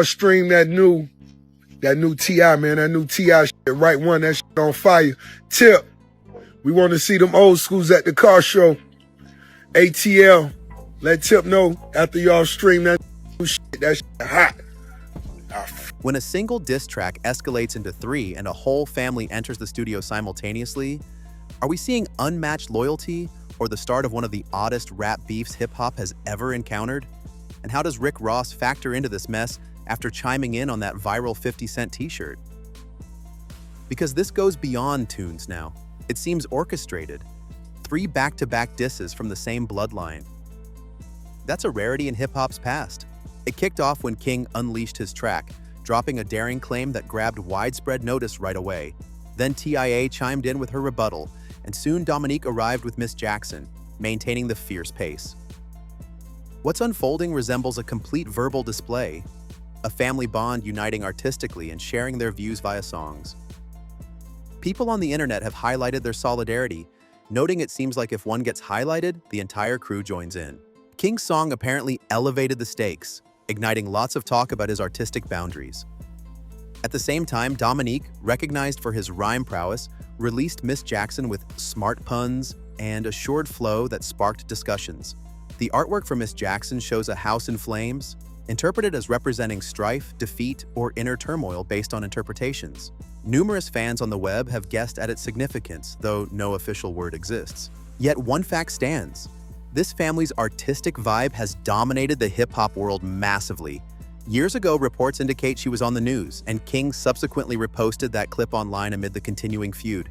y'all stream that new T.I., man, that new T.I. shit, right one, that shit on fire. Tip, we want to see them old schools at the car show. ATL, let Tip know after y'all stream that new shit, that shit hot. When a single diss track escalates into 3 and a whole family enters the studio simultaneously, are we seeing unmatched loyalty or the start of one of the oddest rap beefs hip-hop has ever encountered? And how does Rick Ross factor into this mess after chiming in on that viral 50 Cent t-shirt? Because this goes beyond tunes now. It seems orchestrated. 3 back-to-back disses from the same bloodline. That's a rarity in hip-hop's past. It kicked off when King unleashed his track, dropping a daring claim that grabbed widespread notice right away. Then TIA chimed in with her rebuttal, and soon Dominique arrived with Miss Jackson, maintaining the fierce pace. What's unfolding resembles a complete verbal display, a family bond uniting artistically and sharing their views via songs. People on the internet have highlighted their solidarity, noting it seems like if one gets highlighted, the entire crew joins in. King's song apparently elevated the stakes, igniting lots of talk about his artistic boundaries. At the same time, Dominique, recognized for his rhyme prowess, released Miss Jackson with smart puns and assured flow that sparked discussions. The artwork for Miss Jackson shows a house in flames, interpreted as representing strife, defeat, or inner turmoil based on interpretations. Numerous fans on the web have guessed at its significance, though no official word exists. Yet one fact stands. This family's artistic vibe has dominated the hip-hop world massively. Years ago, reports indicate she was on the news, and King subsequently reposted that clip online amid the continuing feud.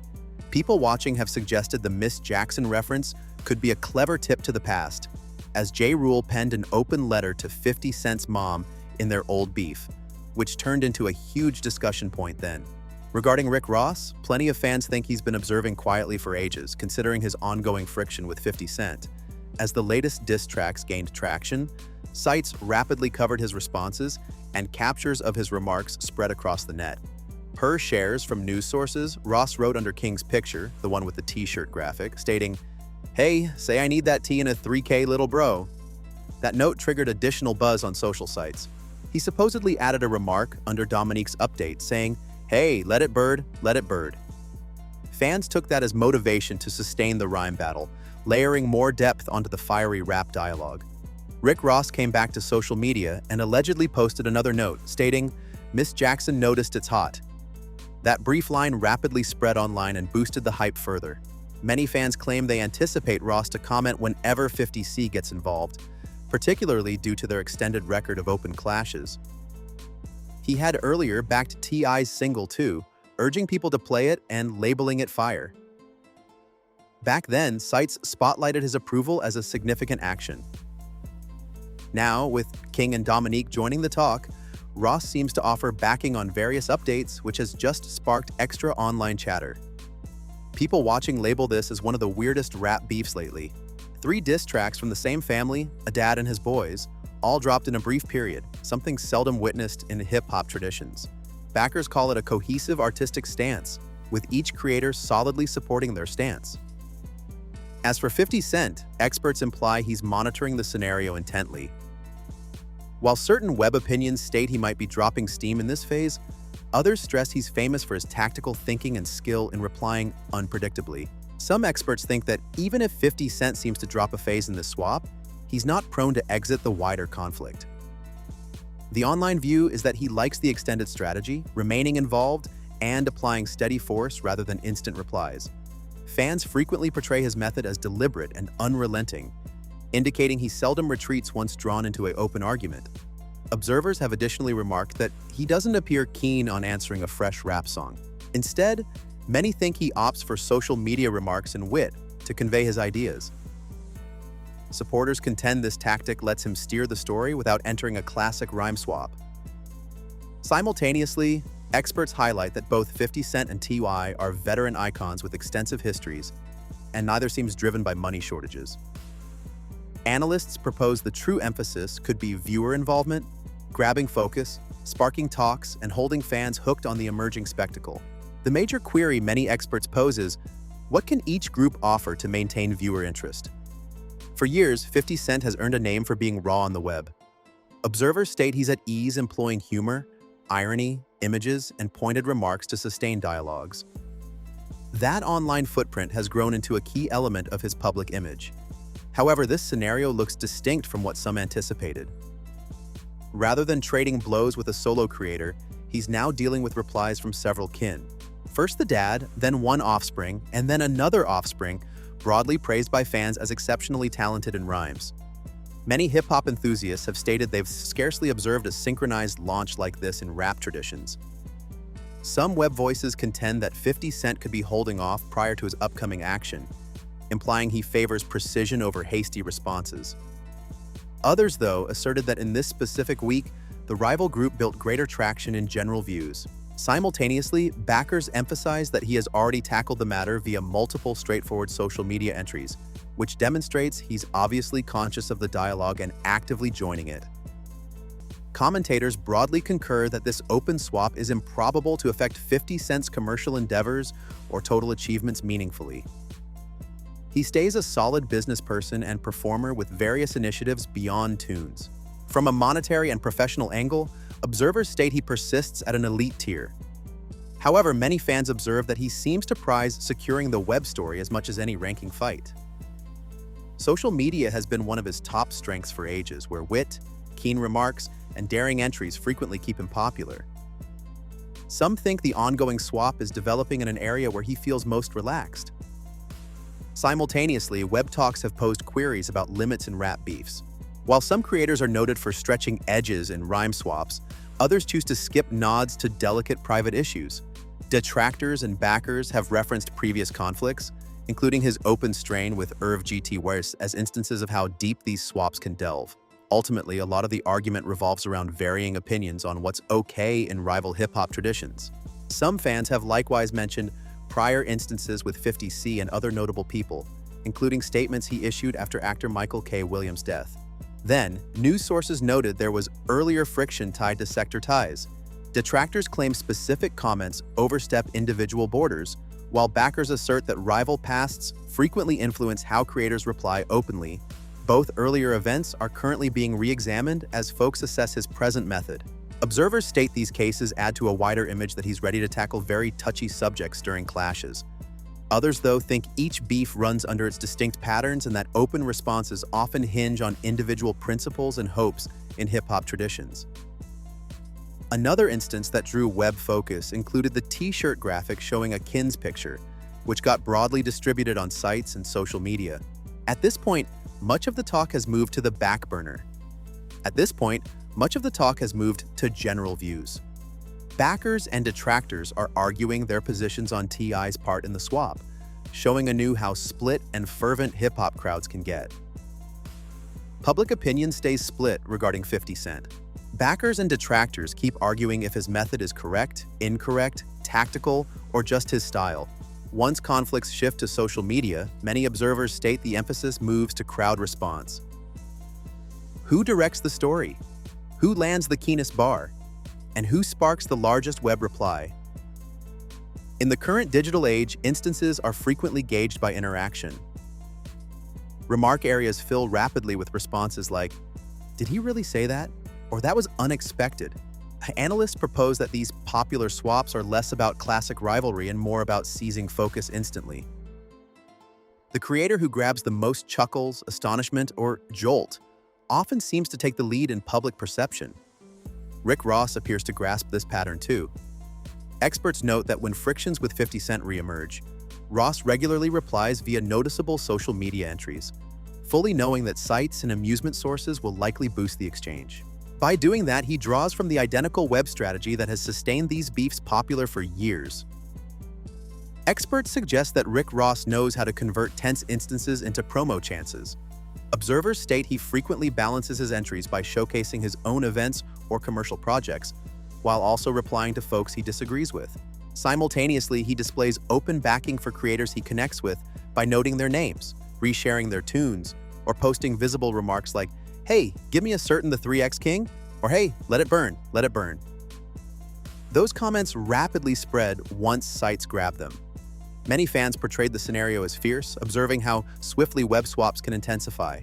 People watching have suggested the Miss Jackson reference could be a clever tip to the past, as J. Rule penned an open letter to 50 Cent's mom in their old beef, which turned into a huge discussion point then. Regarding Rick Ross, plenty of fans think he's been observing quietly for ages, considering his ongoing friction with 50 Cent. As the latest diss tracks gained traction, sites rapidly covered his responses, and captures of his remarks spread across the net. Per shares from news sources, Ross wrote under King's picture, the one with the t-shirt graphic, stating, "Hey, say I need that tea in a 3K little bro." That note triggered additional buzz on social sites. He supposedly added a remark under Dominique's update saying, "Hey, let it bird, let it bird." Fans took that as motivation to sustain the rhyme battle, layering more depth onto the fiery rap dialogue. Rick Ross came back to social media and allegedly posted another note, stating, "Miss Jackson noticed it's hot." That brief line rapidly spread online and boosted the hype further. Many fans claim they anticipate Ross to comment whenever 50C gets involved, particularly due to their extended record of open clashes. He had earlier backed T.I.'s single too, urging people to play it and labeling it fire. Back then, sites spotlighted his approval as a significant action. Now, with King and Dominique joining the talk, Ross seems to offer backing on various updates, which has just sparked extra online chatter. People watching label this as one of the weirdest rap beefs lately. 3 diss tracks from the same family, a dad and his boys, all dropped in a brief period, something seldom witnessed in hip-hop traditions. Backers call it a cohesive artistic stance, with each creator solidly supporting their stance. As for 50 Cent, experts imply he's monitoring the scenario intently. While certain web opinions state he might be dropping steam in this phase, others stress he's famous for his tactical thinking and skill in replying unpredictably. Some experts think that even if 50 Cent seems to drop a phase in this swap, he's not prone to exit the wider conflict. The online view is that he likes the extended strategy, remaining involved, and applying steady force rather than instant replies. Fans frequently portray his method as deliberate and unrelenting, indicating he seldom retreats once drawn into an open argument. Observers have additionally remarked that he doesn't appear keen on answering a fresh rap song. Instead, many think he opts for social media remarks and wit to convey his ideas. Supporters contend this tactic lets him steer the story without entering a classic rhyme swap. Simultaneously, experts highlight that both 50 Cent and T.I. are veteran icons with extensive histories, and neither seems driven by money shortages. Analysts propose the true emphasis could be viewer involvement, grabbing focus, sparking talks, and holding fans hooked on the emerging spectacle. The major query many experts pose is, what can each group offer to maintain viewer interest? For years, 50 Cent has earned a name for being raw on the web. Observers state he's at ease employing humor, irony, images, and pointed remarks to sustain dialogues. That online footprint has grown into a key element of his public image. However, this scenario looks distinct from what some anticipated. Rather than trading blows with a solo creator, he's now dealing with replies from several kin. First the dad, then one offspring, and then another offspring, broadly praised by fans as exceptionally talented in rhymes. Many hip-hop enthusiasts have stated they've scarcely observed a synchronized launch like this in rap traditions. Some web voices contend that 50 Cent could be holding off prior to his upcoming action, implying he favors precision over hasty responses. Others, though, asserted that in this specific week, the rival group built greater traction in general views. Simultaneously, backers emphasized that he has already tackled the matter via multiple straightforward social media entries, which demonstrates he's obviously conscious of the dialogue and actively joining it. Commentators broadly concur that this open swap is improbable to affect 50 Cent's commercial endeavors or total achievements meaningfully. He stays a solid business person and performer with various initiatives beyond tunes. From a monetary and professional angle, observers state he persists at an elite tier. However, many fans observe that he seems to prize securing the web story as much as any ranking fight. Social media has been one of his top strengths for ages, where wit, keen remarks, and daring entries frequently keep him popular. Some think the ongoing swap is developing in an area where he feels most relaxed. Simultaneously, web talks have posed queries about limits in rap beefs. While some creators are noted for stretching edges in rhyme swaps, others choose to skip nods to delicate private issues. Detractors and backers have referenced previous conflicts, including his open strain with Irv GT West, as instances of how deep these swaps can delve. Ultimately, a lot of the argument revolves around varying opinions on what's okay in rival hip-hop traditions. Some fans have likewise mentioned prior instances with 50C and other notable people, including statements he issued after actor Michael K. Williams' death. Then, news sources noted there was earlier friction tied to sector ties. Detractors claim specific comments overstep individual borders, while backers assert that rival pasts frequently influence how creators reply openly. Both earlier events are currently being re-examined as folks assess his present method. Observers state these cases add to a wider image that he's ready to tackle very touchy subjects during clashes. Others, though, think each beef runs under its distinct patterns and that open responses often hinge on individual principles and hopes in hip-hop traditions. Another instance that drew web focus included the t-shirt graphic showing a kin's picture, which got broadly distributed on sites and social media. At this point, much of the talk has moved to the back burner. Much of the talk has moved to general views. Backers and detractors are arguing their positions on T.I.'s part in the swap, showing anew how split and fervent hip-hop crowds can get. Public opinion stays split regarding 50 Cent. Backers and detractors keep arguing if his method is correct, incorrect, tactical, or just his style. Once conflicts shift to social media, many observers state the emphasis moves to crowd response. Who directs the story? Who lands the keenest bar? And who sparks the largest web reply? In the current digital age, instances are frequently gauged by interaction. Remark areas fill rapidly with responses like, "Did he really say that?" Or "That was unexpected." Analysts propose that these popular swaps are less about classic rivalry and more about seizing focus instantly. The creator who grabs the most chuckles, astonishment, or jolt often seems to take the lead in public perception. Rick Ross appears to grasp this pattern too. Experts note that when frictions with 50 Cent reemerge, Ross regularly replies via noticeable social media entries, fully knowing that sites and amusement sources will likely boost the exchange. By doing that, he draws from the identical web strategy that has sustained these beefs popular for years. Experts suggest that Rick Ross knows how to convert tense instances into promo chances. Observers state he frequently balances his entries by showcasing his own events or commercial projects, while also replying to folks he disagrees with. Simultaneously, he displays open backing for creators he connects with by noting their names, resharing their tunes, or posting visible remarks like, "Hey, give me a certain the 3X King," or "Hey, let it burn, let it burn." Those comments rapidly spread once sites grab them. Many fans portrayed the scenario as fierce, observing how swiftly web swaps can intensify.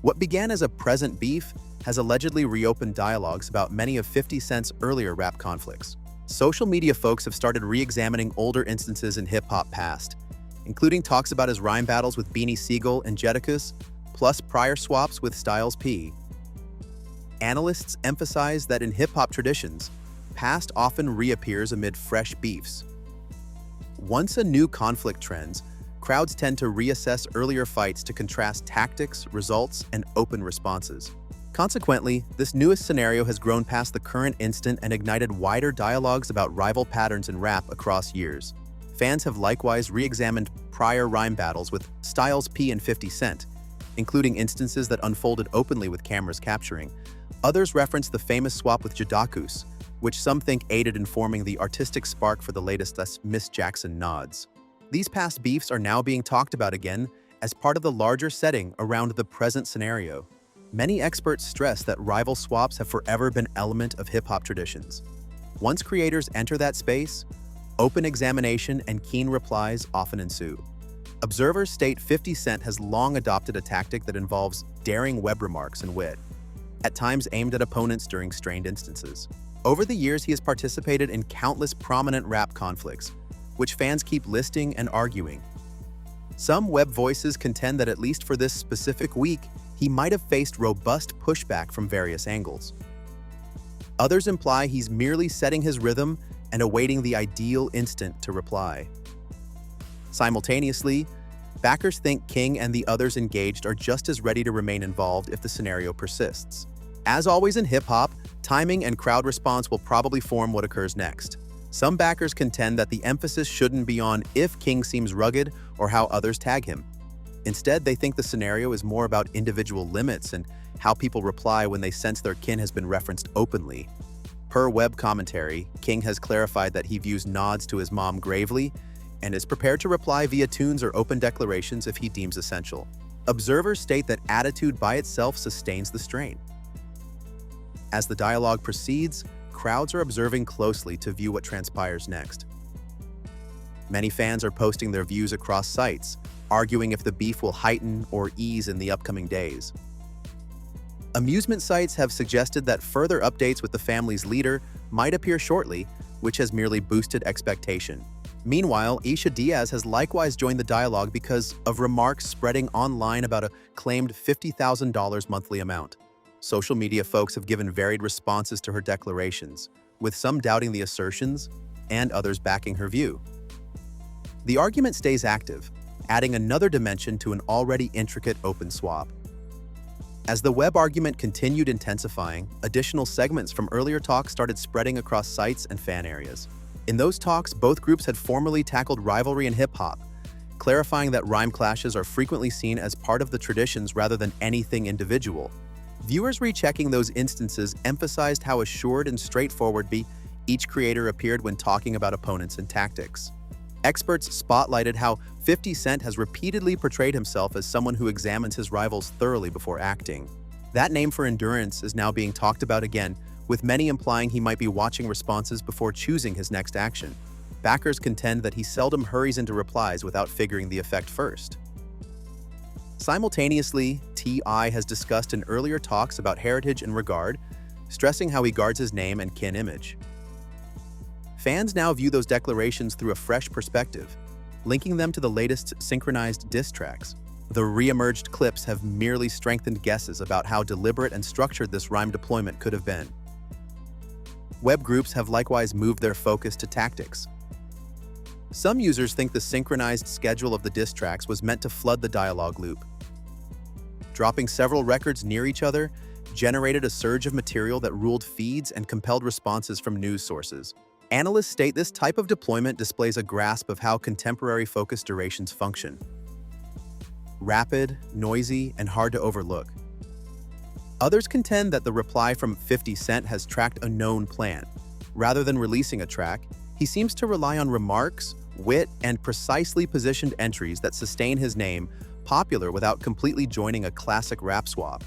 What began as a present beef has allegedly reopened dialogues about many of 50 Cent's earlier rap conflicts. Social media folks have started re-examining older instances in hip-hop past, including talks about his rhyme battles with Beanie Sigel and Jadakiss, plus prior swaps with Styles P. Analysts emphasize that in hip-hop traditions, past often reappears amid fresh beefs. Once a new conflict trends, crowds tend to reassess earlier fights to contrast tactics, results, and open responses. Consequently, this newest scenario has grown past the current instant and ignited wider dialogues about rival patterns in rap across years. Fans have likewise re-examined prior rhyme battles with Styles P and 50 Cent, including instances that unfolded openly with cameras capturing. Others reference the famous swap with Jadakiss, which some think aided in forming the artistic spark for the latest Miss Jackson nods. These past beefs are now being talked about again as part of the larger setting around the present scenario. Many experts stress that rival swaps have forever been an element of hip-hop traditions. Once creators enter that space, open examination and keen replies often ensue. Observers state 50 Cent has long adopted a tactic that involves daring web remarks and wit, at times aimed at opponents during strained instances. Over the years, he has participated in countless prominent rap conflicts, which fans keep listing and arguing. Some web voices contend that at least for this specific week, he might have faced robust pushback from various angles. Others imply he's merely setting his rhythm and awaiting the ideal instant to reply. Simultaneously, backers think King and the others engaged are just as ready to remain involved if the scenario persists. As always in hip-hop, timing and crowd response will probably form what occurs next. Some backers contend that the emphasis shouldn't be on if King seems rugged or how others tag him. Instead, they think the scenario is more about individual limits and how people reply when they sense their kin has been referenced openly. Per web commentary, King has clarified that he views nods to his mom gravely and is prepared to reply via tunes or open declarations if he deems essential. Observers state that attitude by itself sustains the strain. As the dialogue proceeds, crowds are observing closely to view what transpires next. Many fans are posting their views across sites, arguing if the beef will heighten or ease in the upcoming days. Amusement sites have suggested that further updates with the family's leader might appear shortly, which has merely boosted expectation. Meanwhile, Isha Diaz has likewise joined the dialogue because of remarks spreading online about a claimed $50,000 monthly amount. Social media folks have given varied responses to her declarations, with some doubting the assertions and others backing her view. The argument stays active, adding another dimension to an already intricate open swap. As the web argument continued intensifying, additional segments from earlier talks started spreading across sites and fan areas. In those talks, both groups had formally tackled rivalry in hip-hop, clarifying that rhyme clashes are frequently seen as part of the traditions rather than anything individual. Viewers rechecking those instances emphasized how assured and straightforward each creator appeared when talking about opponents and tactics. Experts spotlighted how 50 Cent has repeatedly portrayed himself as someone who examines his rivals thoroughly before acting. That name for endurance is now being talked about again, with many implying he might be watching responses before choosing his next action. Backers contend that he seldom hurries into replies without figuring the effect first. Simultaneously, T.I. has discussed in earlier talks about heritage and regard, stressing how he guards his name and kin image. Fans now view those declarations through a fresh perspective, linking them to the latest synchronized diss tracks. The re-emerged clips have merely strengthened guesses about how deliberate and structured this rhyme deployment could have been. Web groups have likewise moved their focus to tactics. Some users think the synchronized schedule of the diss tracks was meant to flood the dialogue loop. Dropping several records near each other generated a surge of material that ruled feeds and compelled responses from news sources. Analysts state this type of deployment displays a grasp of how contemporary focus durations function. Rapid, noisy, and hard to overlook. Others contend that the reply from 50 Cent has tracked a known plan. Rather than releasing a track, he seems to rely on remarks, wit, and precisely positioned entries that sustain his name popular without completely joining a classic rap swap.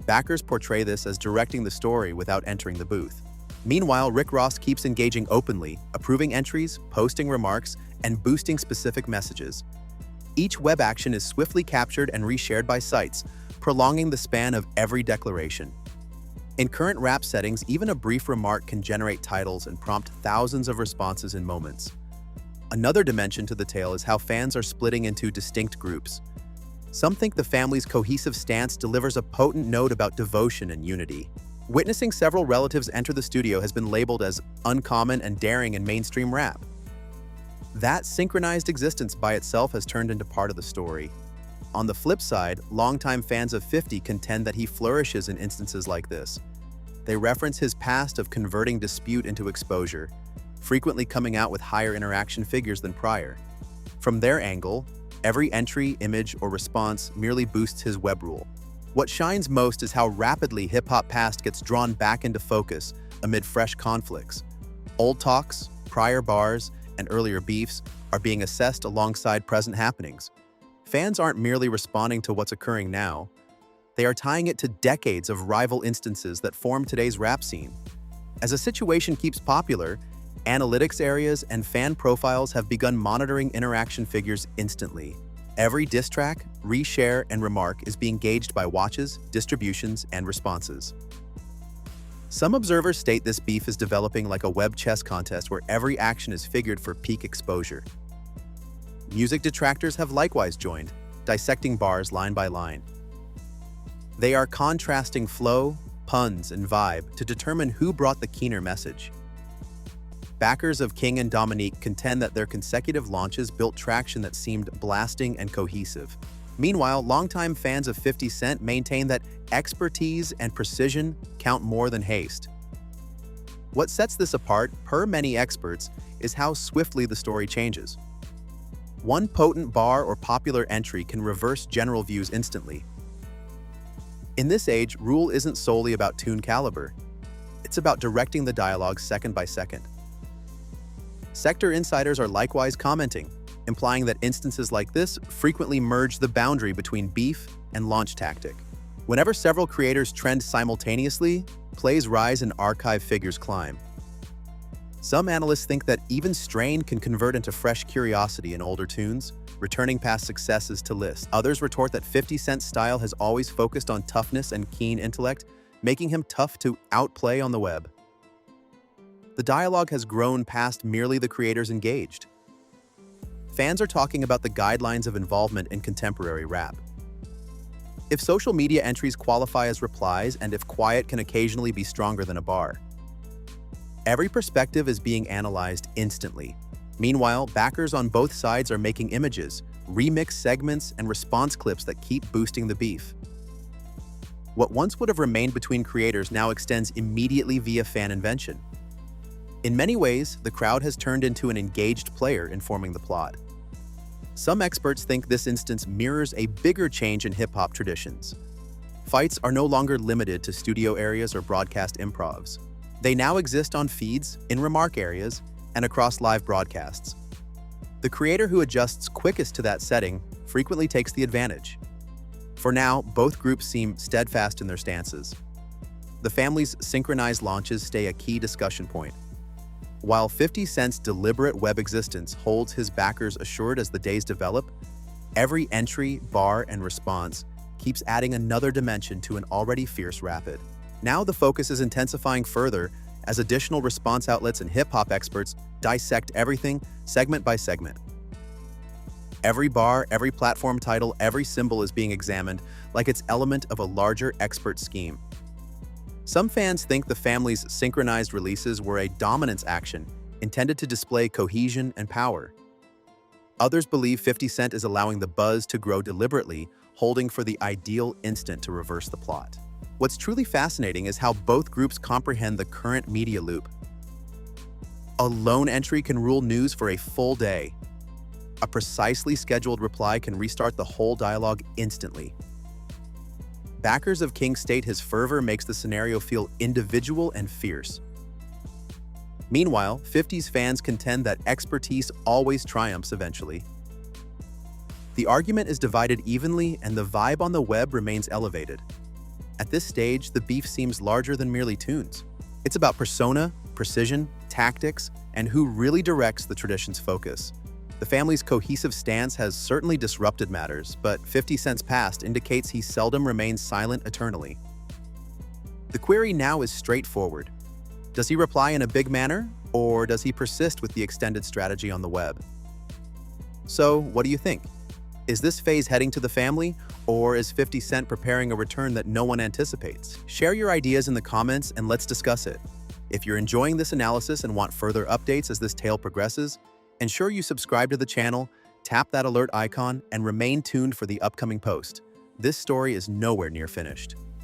Backers portray this as directing the story without entering the booth. Meanwhile, Rick Ross keeps engaging openly, approving entries, posting remarks, and boosting specific messages. Each web action is swiftly captured and reshared by sites, prolonging the span of every declaration. In current rap settings, even a brief remark can generate titles and prompt thousands of responses in moments. Another dimension to the tale is how fans are splitting into distinct groups. Some think the family's cohesive stance delivers a potent note about devotion and unity. Witnessing several relatives enter the studio has been labeled as uncommon and daring in mainstream rap. That synchronized existence by itself has turned into part of the story. On the flip side, longtime fans of 50 contend that he flourishes in instances like this. They reference his past of converting dispute into exposure, frequently coming out with higher interaction figures than prior. From their angle, every entry, image, or response merely boosts his web rule. What shines most is how rapidly hip-hop past gets drawn back into focus amid fresh conflicts. Old talks, prior bars, and earlier beefs are being assessed alongside present happenings. Fans aren't merely responding to what's occurring now. They are tying it to decades of rival instances that form today's rap scene. As a situation keeps popular, analytics areas and fan profiles have begun monitoring interaction figures instantly. Every diss track, reshare, and remark is being gauged by watches, distributions, and responses. Some observers state this beef is developing like a web chess contest where every action is figured for peak exposure. Music detractors have likewise joined, dissecting bars line by line. They are contrasting flow, puns, and vibe to determine who brought the keener message. Backers of King and Dominique contend that their consecutive launches built traction that seemed blasting and cohesive. Meanwhile, longtime fans of 50 Cent maintain that expertise and precision count more than haste. What sets this apart, per many experts, is how swiftly the story changes. One potent bar or popular entry can reverse general views instantly. In this age, rule isn't solely about tune caliber. It's about directing the dialogue second by second. Sector insiders are likewise commenting, implying that instances like this frequently merge the boundary between beef and launch tactic. Whenever several creators trend simultaneously, plays rise and archive figures climb. Some analysts think that even strain can convert into fresh curiosity in older tunes, returning past successes to list. Others retort that 50 Cent's style has always focused on toughness and keen intellect, making him tough to outplay on the web. The dialogue has grown past merely the creators engaged. Fans are talking about the guidelines of involvement in contemporary rap. If social media entries qualify as replies and if quiet can occasionally be stronger than a bar. Every perspective is being analyzed instantly. Meanwhile, backers on both sides are making images, remix segments, and response clips that keep boosting the beef. What once would have remained between creators now extends immediately via fan invention. In many ways, the crowd has turned into an engaged player informing the plot. Some experts think this instance mirrors a bigger change in hip-hop traditions. Fights are no longer limited to studio areas or broadcast improvs. They now exist on feeds, in remark areas, and across live broadcasts. The creator who adjusts quickest to that setting frequently takes the advantage. For now, both groups seem steadfast in their stances. The family's synchronized launches stay a key discussion point. While 50 Cent's deliberate web existence holds his backers assured as the days develop, every entry, bar, and response keeps adding another dimension to an already fierce rapid. Now the focus is intensifying further as additional response outlets and hip-hop experts dissect everything segment by segment. Every bar, every platform title, every symbol is being examined like it's element of a larger expert scheme. Some fans think the family's synchronized releases were a dominance action intended to display cohesion and power. Others believe 50 Cent is allowing the buzz to grow deliberately, holding for the ideal instant to reverse the plot. What's truly fascinating is how both groups comprehend the current media loop. A lone entry can rule news for a full day. A precisely scheduled reply can restart the whole dialogue instantly. Backers of King state his fervor makes the scenario feel individual and fierce. Meanwhile, 50's fans contend that expertise always triumphs eventually. The argument is divided evenly and the vibe on the web remains elevated. At this stage, the beef seems larger than merely tunes. It's about persona, precision, tactics, and who really directs the tradition's focus. The family's cohesive stance has certainly disrupted matters, but 50 Cent's past indicates he seldom remains silent eternally. The query now is straightforward. Does he reply in a big manner, or does he persist with the extended strategy on the web? So, what do you think? Is this phase heading to the family, or is 50 Cent preparing a return that no one anticipates? Share your ideas in the comments and let's discuss it. If you're enjoying this analysis and want further updates as this tale progresses, ensure you subscribe to the channel, tap that alert icon, and remain tuned for the upcoming post. This story is nowhere near finished.